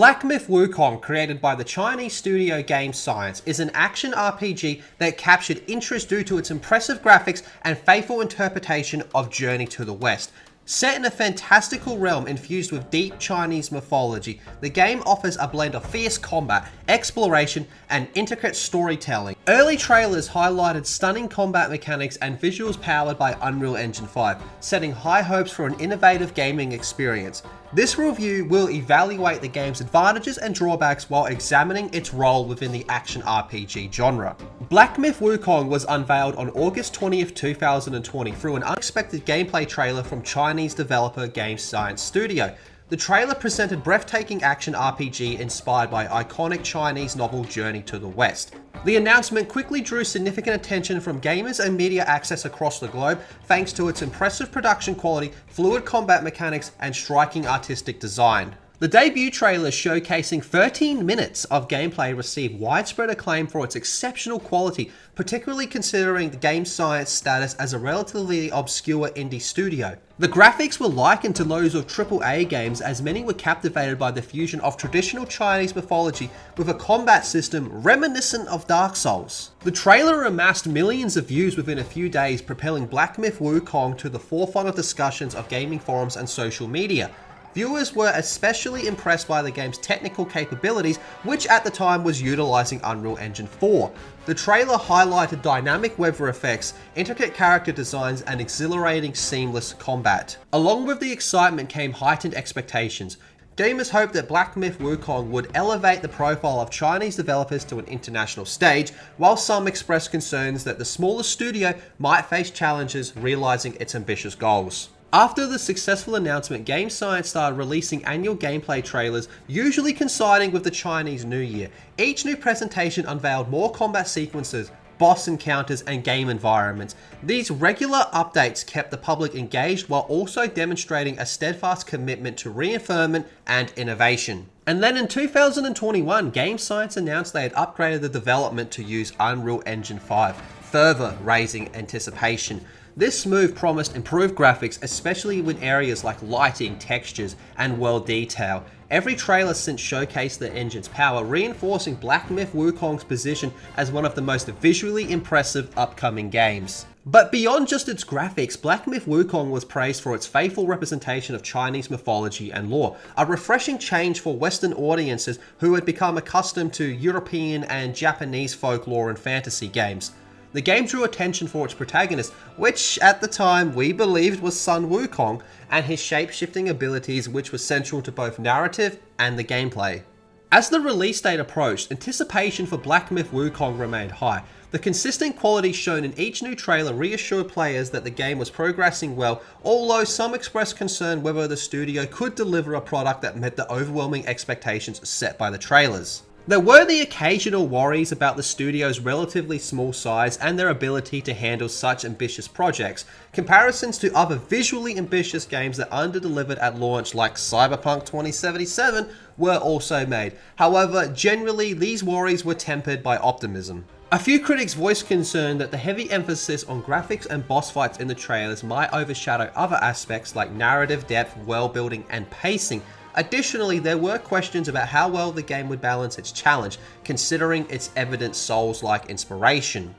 Black Myth Wukong, created by the Chinese studio Game Science, is an action RPG that captured interest due to its impressive graphics and faithful interpretation of Journey to the West. Set in a fantastical realm infused with deep Chinese mythology, the game offers a blend of fierce combat, exploration, and intricate storytelling. Early trailers highlighted stunning combat mechanics and visuals powered by Unreal Engine 5, setting high hopes for an innovative gaming experience. This review will evaluate the game's advantages and drawbacks while examining its role within the action RPG genre. Black Myth Wukong was unveiled on August 20th, 2020 through an unexpected gameplay trailer from Chinese developer Game Science Studio. The trailer presented breathtaking action RPG inspired by iconic Chinese novel Journey to the West. The announcement quickly drew significant attention from gamers and media access across the globe thanks to its impressive production quality, fluid combat mechanics, and striking artistic design. The debut trailer showcasing 13 minutes of gameplay received widespread acclaim for its exceptional quality, particularly considering the Game Science status as a relatively obscure indie studio. The graphics were likened to those of AAA games, as many were captivated by the fusion of traditional Chinese mythology with a combat system reminiscent of Dark Souls. The trailer amassed millions of views within a few days, propelling Black Myth Wukong to the forefront of discussions of gaming forums and social media. Viewers were especially impressed by the game's technical capabilities, which at the time was utilizing Unreal Engine 4. The trailer highlighted dynamic weather effects, intricate character designs, and exhilarating seamless combat. Along with the excitement came heightened expectations. Gamers hoped that Black Myth Wukong would elevate the profile of Chinese developers to an international stage, while some expressed concerns that the smaller studio might face challenges realizing its ambitious goals. After the successful announcement, Game Science started releasing annual gameplay trailers, usually coinciding with the Chinese New Year. Each new presentation unveiled more combat sequences, boss encounters, and game environments. These regular updates kept the public engaged while also demonstrating a steadfast commitment to reaffirmment and innovation. And then in 2021, Game Science announced they had upgraded the development to use Unreal Engine 5, further raising anticipation. This move promised improved graphics, especially with areas like lighting, textures, and world detail. Every trailer since showcased the engine's power, reinforcing Black Myth Wukong's position as one of the most visually impressive upcoming games. But beyond just its graphics, Black Myth Wukong was praised for its faithful representation of Chinese mythology and lore, a refreshing change for Western audiences who had become accustomed to European and Japanese folklore and fantasy games. The game drew attention for its protagonist, which at the time we believed was Sun Wukong, and his shape-shifting abilities, which were central to both narrative and the gameplay. As the release date approached, anticipation for Black Myth Wukong remained high. The consistent quality shown in each new trailer reassured players that the game was progressing well, although some expressed concern whether the studio could deliver a product that met the overwhelming expectations set by the trailers. There were the occasional worries about the studio's relatively small size and their ability to handle such ambitious projects. Comparisons to other visually ambitious games that under-delivered at launch, like Cyberpunk 2077, were also made. However, generally these worries were tempered by optimism. A few critics voiced concern that the heavy emphasis on graphics and boss fights in the trailers might overshadow other aspects like narrative depth, world building, and pacing. Additionally, there were questions about how well the game would balance its challenge, considering its evident Souls-like inspiration.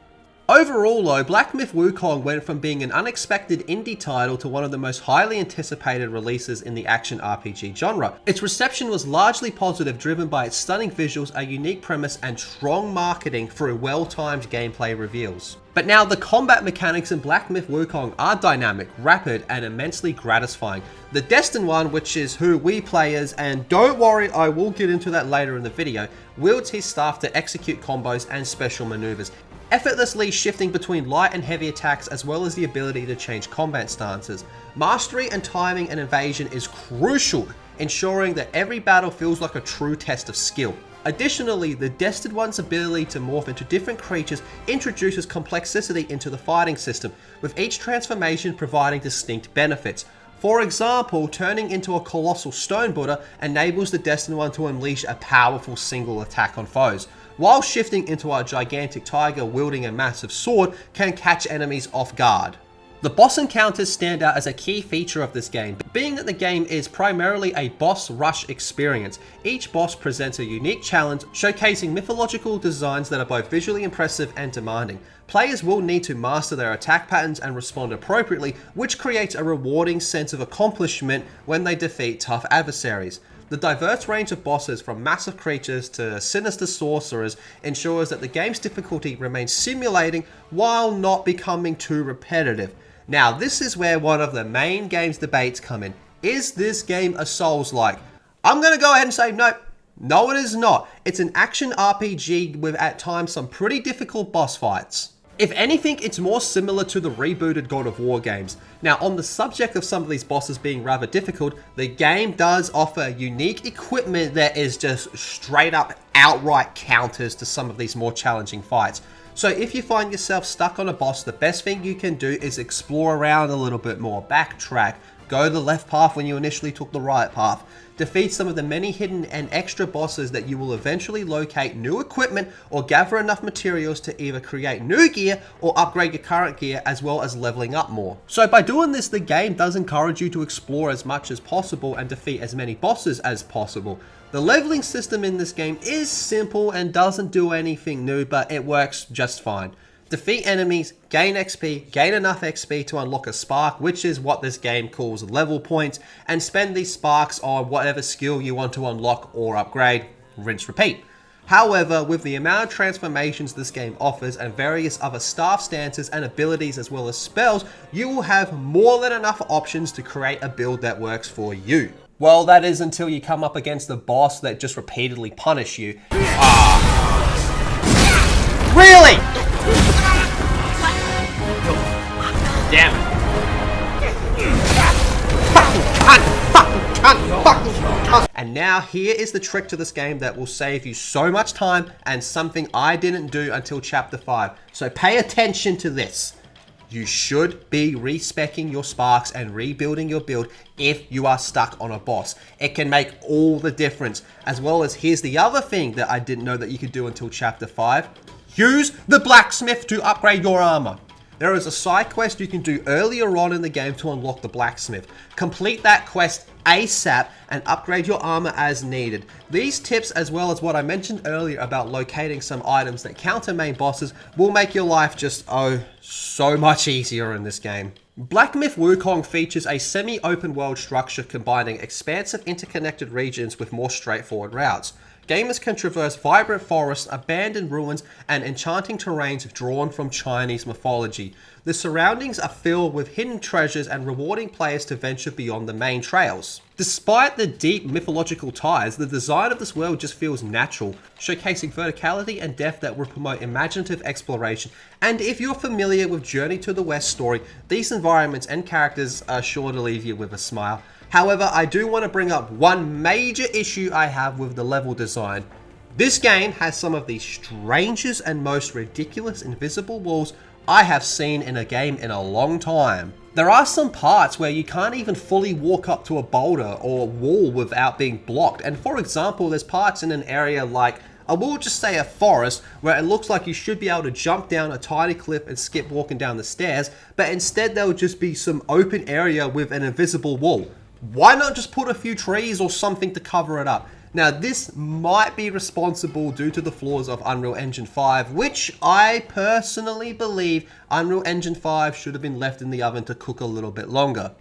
Overall though, Black Myth Wukong went from being an unexpected indie title to one of the most highly anticipated releases in the action RPG genre. Its reception was largely positive, driven by its stunning visuals, a unique premise, and strong marketing through well-timed gameplay reveals. But now, the combat mechanics in Black Myth Wukong are dynamic, rapid, and immensely gratifying. The Destined One, which is who we play as, and don't worry, I will get into that later in the video, wields his staff to execute combos and special maneuvers, effortlessly shifting between light and heavy attacks, as well as the ability to change combat stances. Mastery and timing and evasion is crucial, ensuring that every battle feels like a true test of skill. Additionally, the Destined One's ability to morph into different creatures introduces complexity into the fighting system, with each transformation providing distinct benefits. For example, turning into a colossal stone Buddha enables the Destined One to unleash a powerful single attack on foes, while shifting into a gigantic tiger wielding a massive sword can catch enemies off guard. The boss encounters stand out as a key feature of this game, being that the game is primarily a boss rush experience. Each boss presents a unique challenge, showcasing mythological designs that are both visually impressive and demanding. Players will need to master their attack patterns and respond appropriately, which creates a rewarding sense of accomplishment when they defeat tough adversaries. The diverse range of bosses, from massive creatures to sinister sorcerers, ensures that the game's difficulty remains stimulating while not becoming too repetitive. Now, this is where one of the main game's debates come in. Is this game a Souls-like? I'm going to go ahead and say no. No, it is not. It's an action RPG with at times some pretty difficult boss fights. If anything, it's more similar to the rebooted God of War games. Now, on the subject of some of these bosses being rather difficult, the game does offer unique equipment that is just straight up outright counters to some of these more challenging fights. So if you find yourself stuck on a boss, the best thing you can do is explore around a little bit more, backtrack, go the left path when you initially took the right path, defeat some of the many hidden and extra bosses that you will eventually locate new equipment or gather enough materials to either create new gear or upgrade your current gear, as well as leveling up more. So by doing this, the game does encourage you to explore as much as possible and defeat as many bosses as possible. The leveling system in this game is simple and doesn't do anything new, but it works just fine. Defeat enemies, gain XP, gain enough XP to unlock a spark, which is what this game calls level points, and spend these sparks on whatever skill you want to unlock or upgrade. Rinse, repeat. However, with the amount of transformations this game offers and various other staff stances and abilities as well as spells, you will have more than enough options to create a build that works for you. Well, that is until you come up against a boss that just repeatedly punish you. Really? Damn it. And now here is the trick to this game that will save you so much time, and something I didn't do until chapter 5. So pay attention to this. You should be respeccing your sparks and rebuilding your build if you are stuck on a boss. It can make all the difference. As well as, here's the other thing that I didn't know that you could do until chapter 5. Use the blacksmith to upgrade your armor. There is a side quest you can do earlier on in the game to unlock the blacksmith. Complete that quest ASAP and upgrade your armor as needed. These tips, as well as what I mentioned earlier about locating some items that counter main bosses, will make your life just, so much easier in this game. Black Myth Wukong features a semi-open world structure combining expansive interconnected regions with more straightforward routes. Gamers can traverse vibrant forests, abandoned ruins, and enchanting terrains drawn from Chinese mythology. The surroundings are filled with hidden treasures and rewarding players to venture beyond the main trails. Despite the deep mythological ties, the design of this world just feels natural, showcasing verticality and depth that will promote imaginative exploration. And if you're familiar with Journey to the West story, these environments and characters are sure to leave you with a smile. However, I do want to bring up one major issue I have with the level design. This game has some of the strangest and most ridiculous invisible walls I have seen in a game in a long time. There are some parts where you can't even fully walk up to a boulder or wall without being blocked. And for example, there's parts in an area like, I will just say a forest, where it looks like you should be able to jump down a tiny cliff and skip walking down the stairs, but instead there will just be some open area with an invisible wall. Why not just put a few trees or something to cover it up? Now, this might be responsible due to the flaws of Unreal Engine 5, which I personally believe Unreal Engine 5 should have been left in the oven to cook a little bit longer.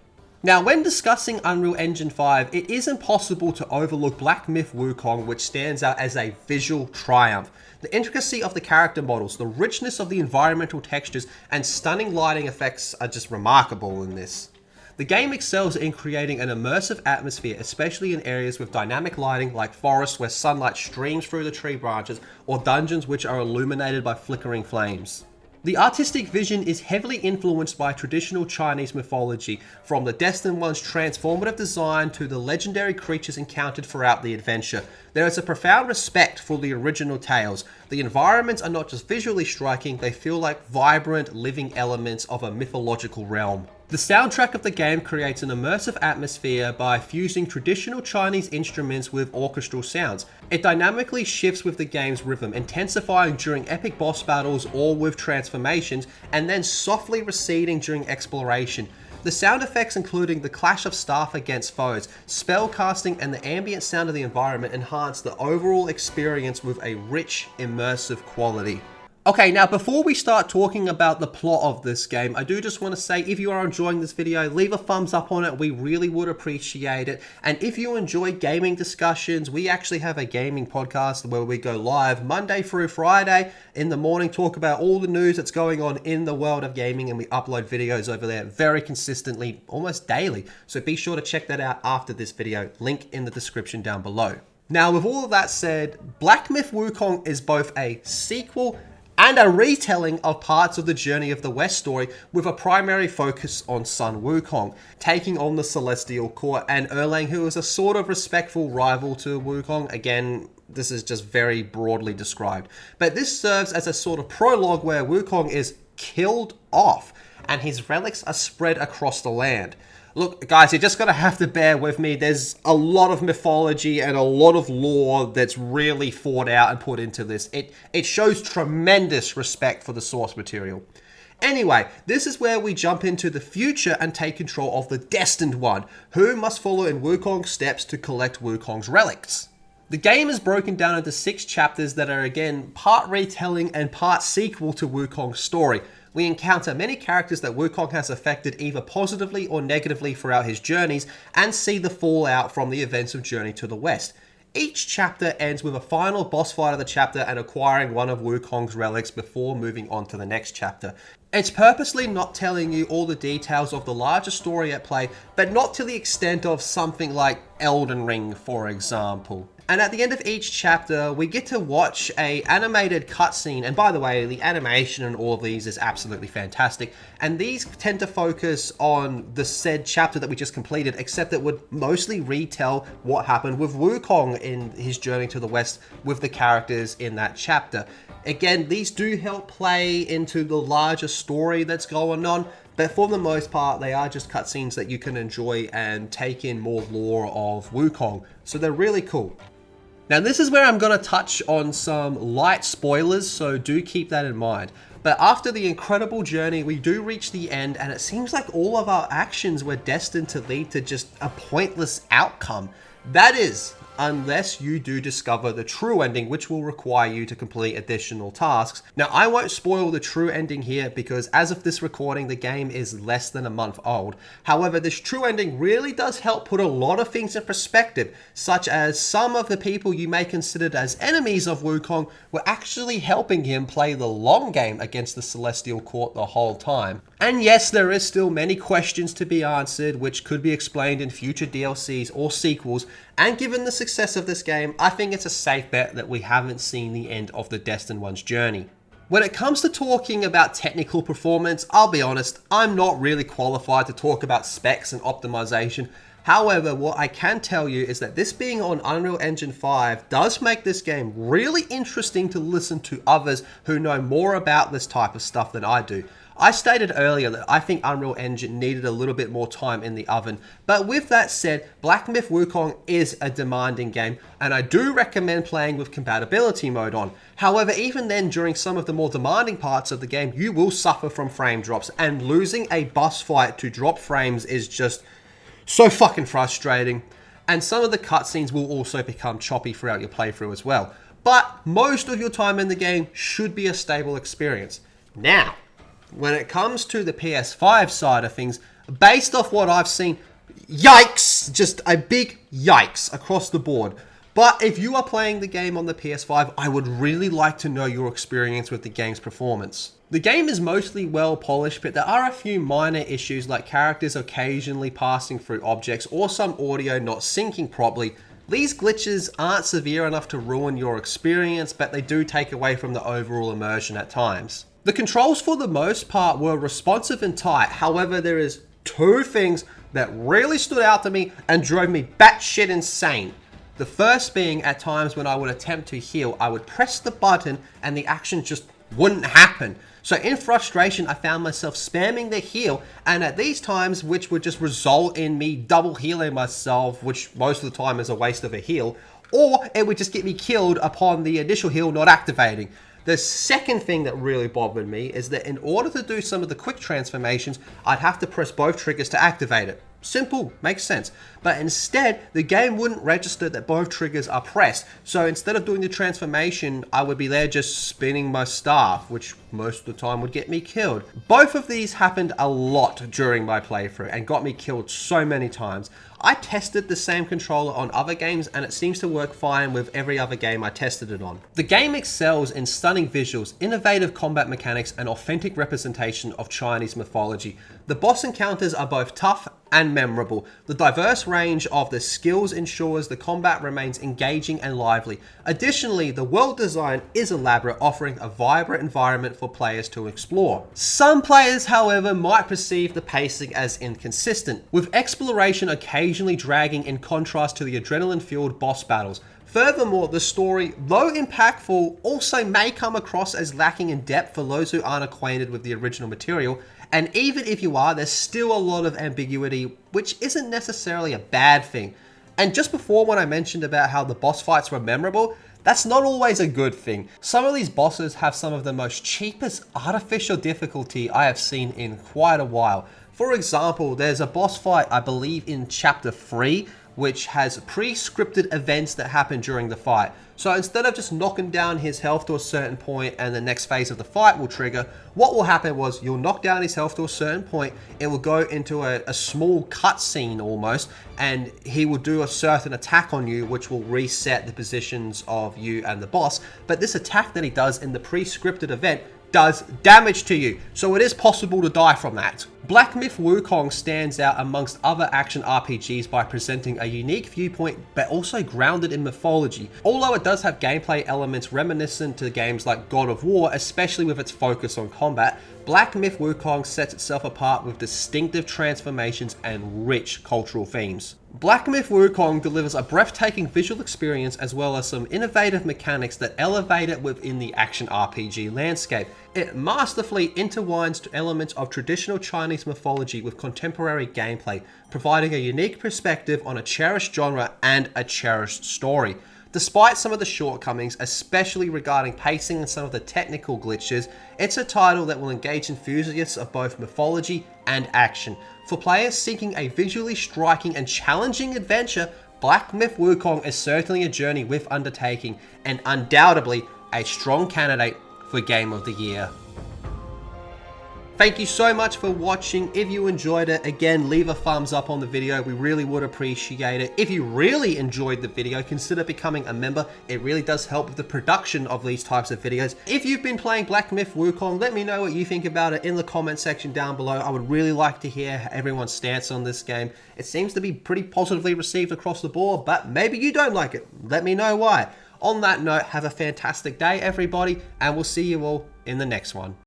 Now, when discussing Unreal Engine 5, it is impossible to overlook Black Myth Wukong, which stands out as a visual triumph. The intricacy of the character models, the richness of the environmental textures, and stunning lighting effects are just remarkable in this. The game excels in creating an immersive atmosphere, especially in areas with dynamic lighting like forests where sunlight streams through the tree branches, or dungeons which are illuminated by flickering flames. The artistic vision is heavily influenced by traditional Chinese mythology, from the Destined One's transformative design to the legendary creatures encountered throughout the adventure. There is a profound respect for the original tales. The environments are not just visually striking, they feel like vibrant, living elements of a mythological realm. The soundtrack of the game creates an immersive atmosphere by fusing traditional Chinese instruments with orchestral sounds. It dynamically shifts with the game's rhythm, intensifying during epic boss battles or with transformations, and then softly receding during exploration. The sound effects, including the clash of staff against foes, spell casting, and the ambient sound of the environment, enhance the overall experience with a rich, immersive quality. Okay, now before we start talking about the plot of this game, I do just want to say, if you are enjoying this video, leave a thumbs up on it. We really would appreciate it. And if you enjoy gaming discussions, we actually have a gaming podcast where we go live Monday through Friday in the morning, talk about all the news that's going on in the world of gaming, and we upload videos over there very consistently, almost daily. So be sure to check that out after this video. Link in the description down below. Now, with all of that said, Black Myth Wukong is both a sequel and a retelling of parts of the Journey of the West story, with a primary focus on son Wukong, taking on the Celestial Court and Erlang, who is a sort of respectful rival to Wukong. Again, this is just very broadly described. But this serves as a sort of prologue where Wukong is killed off and his relics are spread across the land. Look, guys, you're just going to have to bear with me. There's a lot of mythology and a lot of lore that's really thought out and put into this. It shows tremendous respect for the source material. Anyway, this is where we jump into the future and take control of the Destined One, who must follow in Wukong's steps to collect Wukong's relics. The game is broken down into 6 chapters that are again part retelling and part sequel to Wukong's story. We encounter many characters that Wukong has affected either positively or negatively throughout his journeys, and see the fallout from the events of Journey to the West. Each chapter ends with a final boss fight of the chapter and acquiring one of Wukong's relics before moving on to the next chapter. It's purposely not telling you all the details of the larger story at play, but not to the extent of something like Elden Ring, for example. And at the end of each chapter, we get to watch a animated cutscene. And by the way, the animation in all of these is absolutely fantastic. And these tend to focus on the said chapter that we just completed, except it would mostly retell what happened with Wukong in his journey to the West with the characters in that chapter. Again, these do help play into the larger story that's going on, but for the most part, they are just cutscenes that you can enjoy and take in more lore of Wukong. So they're really cool. Now, this is where I'm going to touch on some light spoilers, so do keep that in mind. But after the incredible journey, we do reach the end, and it seems like all of our actions were destined to lead to just a pointless outcome. That is, unless you do discover the true ending, which will require you to complete additional tasks. Now, I won't spoil the true ending here because as of this recording, the game is less than a month old. However, this true ending really does help put a lot of things in perspective, such as some of the people you may consider as enemies of Wukong were actually helping him play the long game against the Celestial Court the whole time. And yes, there is still many questions to be answered, which could be explained in future DLCs or sequels, and given the success of this game, I think it's a safe bet that we haven't seen the end of the Destined One's journey. When it comes to talking about technical performance, I'll be honest, I'm not really qualified to talk about specs and optimization. However, what I can tell you is that this being on Unreal Engine 5 does make this game really interesting to listen to others who know more about this type of stuff than I do. I stated earlier that I think Unreal Engine needed a little bit more time in the oven, but with that said, Black Myth Wukong is a demanding game, and I do recommend playing with compatibility mode on. However, even then, during some of the more demanding parts of the game, you will suffer from frame drops, and losing a boss fight to drop frames is just so fucking frustrating. And some of the cutscenes will also become choppy throughout your playthrough as well. But most of your time in the game should be a stable experience. Now, when it comes to the PS5 side of things, based off what I've seen, yikes! Just a big yikes across the board. But if you are playing the game on the PS5, I would really like to know your experience with the game's performance. The game is mostly well polished, but there are a few minor issues like characters occasionally passing through objects or some audio not syncing properly. These glitches aren't severe enough to ruin your experience, but they do take away from the overall immersion at times. The controls for the most part were responsive and tight. However, there is 2 things that really stood out to me and drove me batshit insane. The first being at times when I would attempt to heal, I would press the button and the action just wouldn't happen. So in frustration, I found myself spamming the heal, and at these times, which would just result in me double healing myself, which most of the time is a waste of a heal, or it would just get me killed upon the initial heal not activating. The second thing that really bothered me is that in order to do some of the quick transformations, I'd have to press both triggers to activate it. Simple, makes sense. But instead, the game wouldn't register that both triggers are pressed. So instead of doing the transformation, I would be there just spinning my staff, which most of the time would get me killed. Both of these happened a lot during my playthrough and got me killed so many times. I tested the same controller on other games and it seems to work fine with every other game I tested it on. The game excels in stunning visuals, innovative combat mechanics, and authentic representation of Chinese mythology. The boss encounters are both tough and memorable. The diverse range of the skills ensures the combat remains engaging and lively. Additionally, the world design is elaborate, offering a vibrant environment for players to explore. Some players, however, might perceive the pacing as inconsistent, with exploration occasionally dragging in contrast to the adrenaline-fueled boss battles. Furthermore, the story, though impactful, also may come across as lacking in depth for those who aren't acquainted with the original material. And even if you are, there's still a lot of ambiguity, which isn't necessarily a bad thing. And just before, when I mentioned about how the boss fights were memorable, that's not always a good thing. Some of these bosses have some of the most cheapest artificial difficulty I have seen in quite a while. For example, there's a boss fight, I believe in chapter 3, which has pre-scripted events that happen during the fight. So instead of just knocking down his health to a certain point and the next phase of the fight will trigger, what will happen was you'll knock down his health to a certain point, it will go into a small cutscene almost, and he will do a certain attack on you which will reset the positions of you and the boss. But this attack that he does in the pre-scripted event does damage to you, so it is possible to die from that. Black Myth Wukong stands out amongst other action RPGs by presenting a unique viewpoint but also grounded in mythology. Although it does have gameplay elements reminiscent to games like God of War, especially with its focus on combat, Black Myth Wukong sets itself apart with distinctive transformations and rich cultural themes. Black Myth Wukong delivers a breathtaking visual experience as well as some innovative mechanics that elevate it within the action RPG landscape. It masterfully intertwines elements of traditional Chinese mythology with contemporary gameplay, providing a unique perspective on a cherished genre and a cherished story. Despite some of the shortcomings, especially regarding pacing and some of the technical glitches, it's a title that will engage enthusiasts of both mythology and action. For players seeking a visually striking and challenging adventure, Black Myth Wukong is certainly a journey worth undertaking and undoubtedly a strong candidate for Game of the Year. Thank you so much for watching. If you enjoyed it, again, leave a thumbs up on the video. We really would appreciate it. If you really enjoyed the video, consider becoming a member. It really does help with the production of these types of videos. If you've been playing Black Myth Wukong, let me know what you think about it in the comment section down below. I would really like to hear everyone's stance on this game. It seems to be pretty positively received across the board, but maybe you don't like it. Let me know why. On that note, have a fantastic day, everybody, and we'll see you all in the next one.